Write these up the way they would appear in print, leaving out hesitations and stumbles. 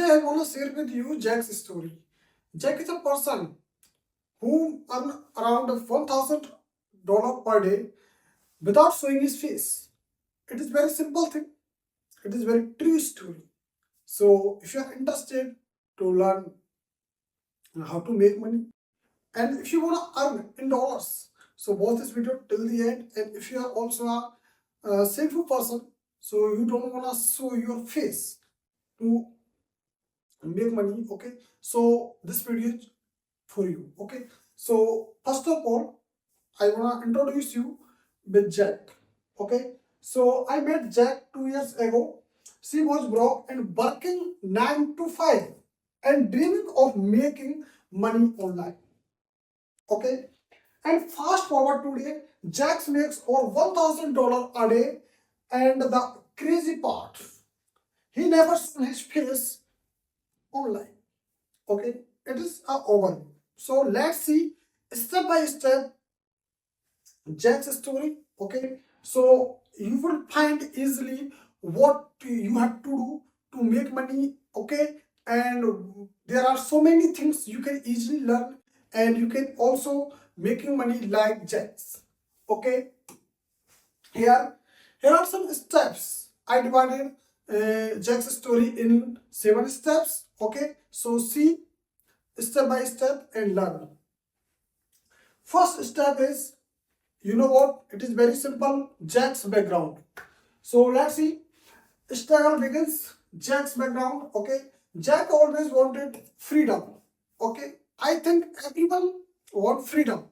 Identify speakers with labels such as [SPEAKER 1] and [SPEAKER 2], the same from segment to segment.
[SPEAKER 1] Today I want to share with you Jack's story. Jack is a person who earn around $1,000 per day without showing his face. It is very simple thing. It is very true story. So if you are interested to learn how to make money, and if you want to earn in dollars, so watch this video till the end. And if you are also a sinful person, so you don't want to show your face to make money, okay, so this video is for you. Okay, so first of all I want to introduce you with Jack. Okay, so I met Jack 2 years ago. She was broke and working 9 to 5 and dreaming of making money online. Okay, and fast forward today, Jack makes over $1,000 a day, and the crazy part, he never shows his face online. Okay, it is a overview. So let's see step by step Jack's story. Okay, so you will find easily what you have to do to make money. Okay, and there are so many things you can easily learn, and you can also making money like Jack's. Okay, here here are some steps. I divided Jack's story in 7 steps. Okay, so see step by step and learn. First step is, you know what? It is very simple. Jack's background. So let's see. Struggle begins. Jack's background. Okay. Jack always wanted freedom. Okay. I think everyone want freedom,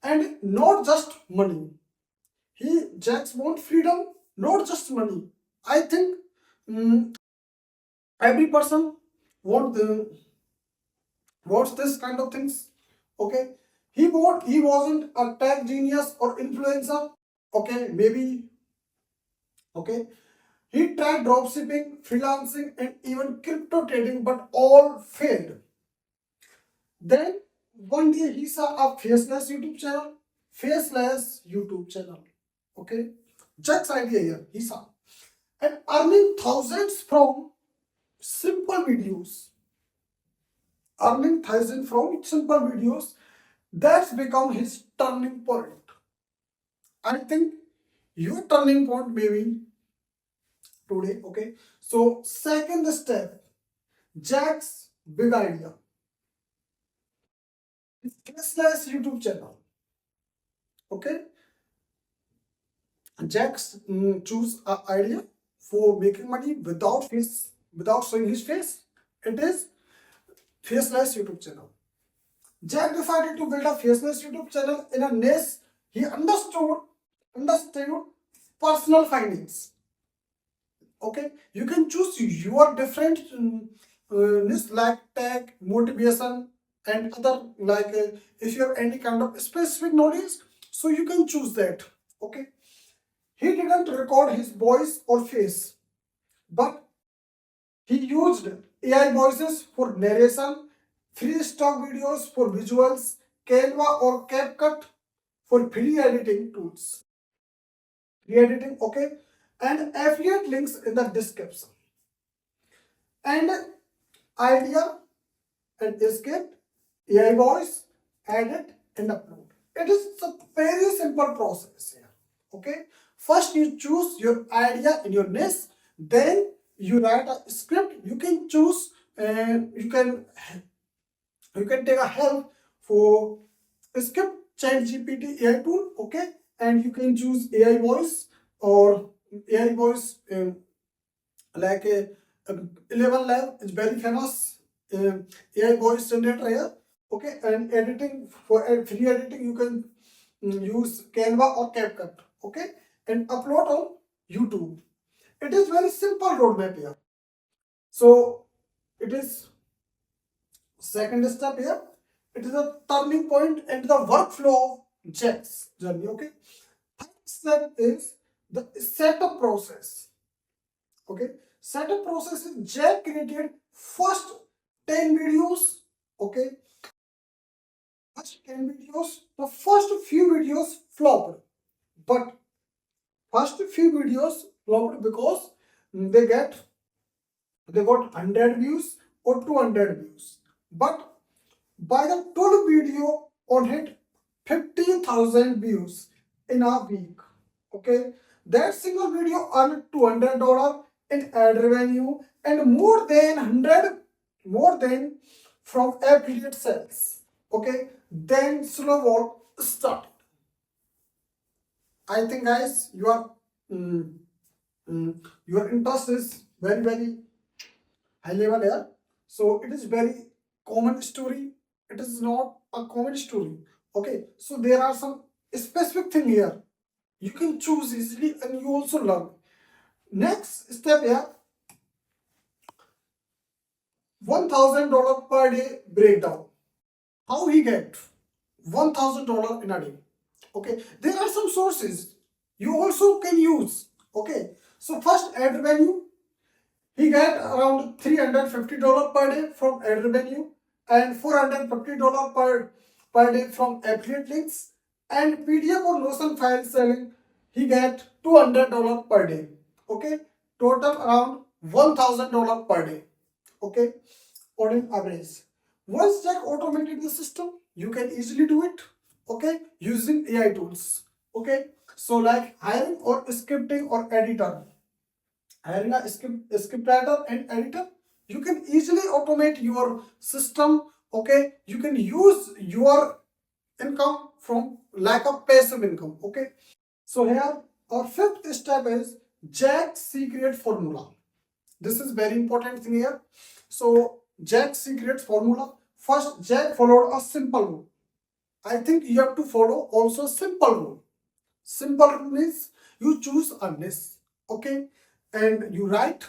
[SPEAKER 1] and not just money. Jack's want freedom, not just money. I think every person want the wants this kind of things. Okay, he wasn't a tech genius or influencer. Okay, maybe. Okay, he tried dropshipping, freelancing, and even crypto trading, but all failed. Then one day he saw a faceless YouTube channel. Faceless YouTube channel. Okay, Jack's idea here he saw, and earning thousands from simple videos. Earning thousands from simple videos. That's become his turning point. I think your turning point maybe today. Okay, so second step, Jack's big idea. Faceless YouTube channel. Okay, Jack's choose an idea for making money without without showing his face. It is faceless YouTube channel. Jack decided to build a faceless YouTube channel in a niche he understood personal findings. Okay, you can choose your different niche like tech, motivation, and other like if you have any kind of specific knowledge, so you can choose that. Okay, he didn't record his voice or face, but he used AI voices for narration, free stock videos for visuals, Canva or CapCut for free editing tools. Free editing, okay, and affiliate links in the description. And idea and script, AI voice, edit and upload. It is a very simple process here. Okay, first you choose your idea in your niche, then you write a script. You can choose and you can take a help for a script chat GPT AI tool. Okay, and you can choose AI voice or AI voice like a 11 Lab is very famous AI voice generator here. Okay, and editing for free editing you can use Canva or CapCut. Okay, and upload on YouTube. It is very simple roadmap here. So it is second step here. It is a turning point and the workflow of Jack's journey. Okay, third step is the setup process. Okay, setup process is Jack created first 10 videos. Okay, first 10 videos. The first few videos flopped, but first few videos flopped because they get they got 100 views or 200 views. But by the 12 video on hit 50,000 views in a week. Okay, that single video earned $200 in ad revenue and more than from affiliate sales. Okay, then snowball started. I think guys, mm, your interest is very high level here. So it is very common story. It is not a common story. Okay, so there are some specific thing here. You can choose easily and you also learn. Next step here, $1,000 per day breakdown. How he get $1,000 in a day? Okay, there are some sources you also can use. Okay, so first ad revenue, he get around $350 per day from ad revenue and $450 per day from affiliate links, and PDF or Notion file selling, he get $200 per day. Okay, total around $1,000 per day. Okay, on an average. Once Jack automated the system, you can easily do it. Okay, using AI tools. Okay, so like hiring or scripting or editor, hiring a script writer and editor, you can easily automate your system. Okay, you can use your income from like a passive income. Okay, so here our fifth step is Jack's secret formula. This is very important thing here. So Jack's secret formula, first Jack followed a simple rule. I think you have to follow also simple rule. Simple rule means you choose a list, okay, and you write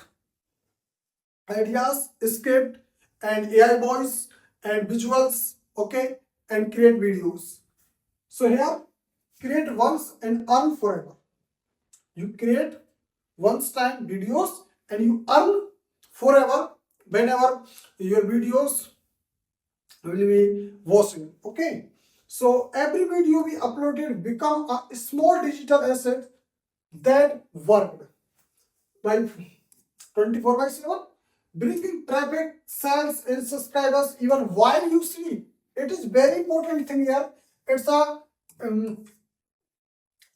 [SPEAKER 1] ideas, script, and AI voice and visuals, okay, and create videos. So here, create once and earn forever. You create once time videos and you earn forever whenever your videos will be watching. Okay. So every video we uploaded become a small digital asset that worked by 24/7, bringing traffic, sales, and subscribers even while you sleep. It is very important thing here. It's a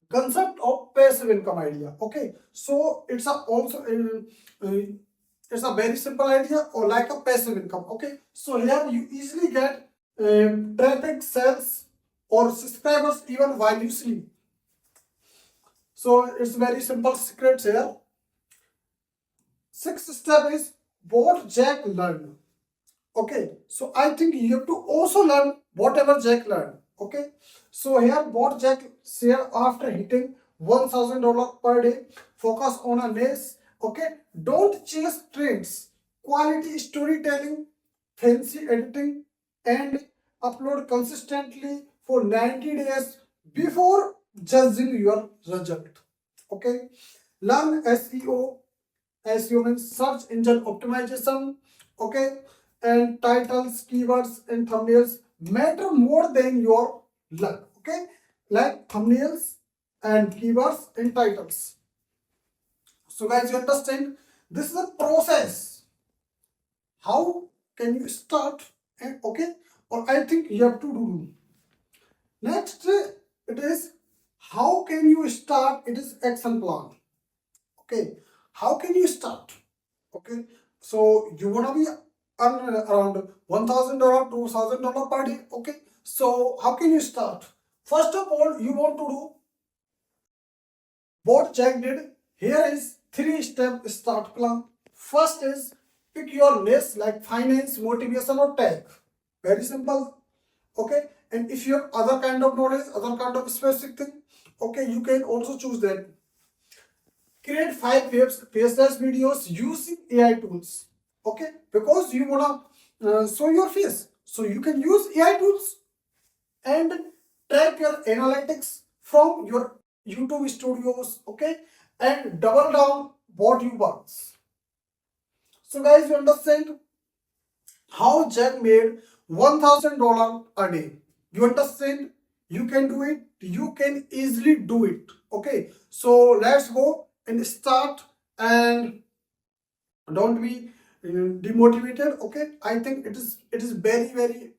[SPEAKER 1] concept of passive income idea. Okay, so it's a also it's a very simple idea or like a passive income. Okay, so here you easily get traffic, sales, or subscribers even while you sleep. So it's very simple secrets here. Sixth step is what Jack learned. Okay, so I think you have to also learn whatever Jack learned. Okay, so here what Jack said after hitting $1,000 per day, focus on a niche. Okay, don't chase trends, quality storytelling, fancy editing, and upload consistently for 90 days before judging your result. Okay, learn SEO. SEO means search engine optimization. Okay, and titles, keywords, and thumbnails matter more than your luck. Okay, like thumbnails and keywords and titles. So guys, you understand this is a process. How can you start? And okay, or I think you have to do. Next, it is how can you start? It is action plan. Okay, how can you start? Okay, so you wanna be earn around $1,000, $2,000 per day. Okay, so how can you start? First of all, you want to do what Jack did. Here is 3-step start plan. First is pick your niche like finance, motivation, or tech. Very simple. Okay, and if you have other kind of knowledge, other kind of specific thing, okay, you can also choose that. Create 5 faceless videos using AI tools. Okay, because you wanna show your face, so you can use AI tools and track your analytics from your YouTube studios. Okay, and double down what you works. So guys, you understand how Jack made $1,000 a day. You understand? You can do it. You can easily do it. Okay, so let's go and start, and don't be demotivated. Okay, I think it is very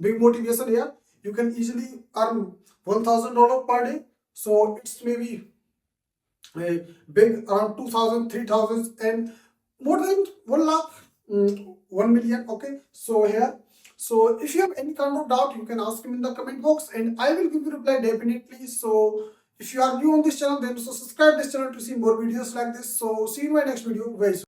[SPEAKER 1] big motivation here. You can easily earn $1,000 per day, so it's maybe a big around 2,000, 3,000, and more than 1 lakh, 1 million. Okay, so here, so if you have any kind of doubt, you can ask him in the comment box and I will give you reply definitely. So if you are new on this channel, then so subscribe this channel to see more videos like this. So see you in my next video very soon.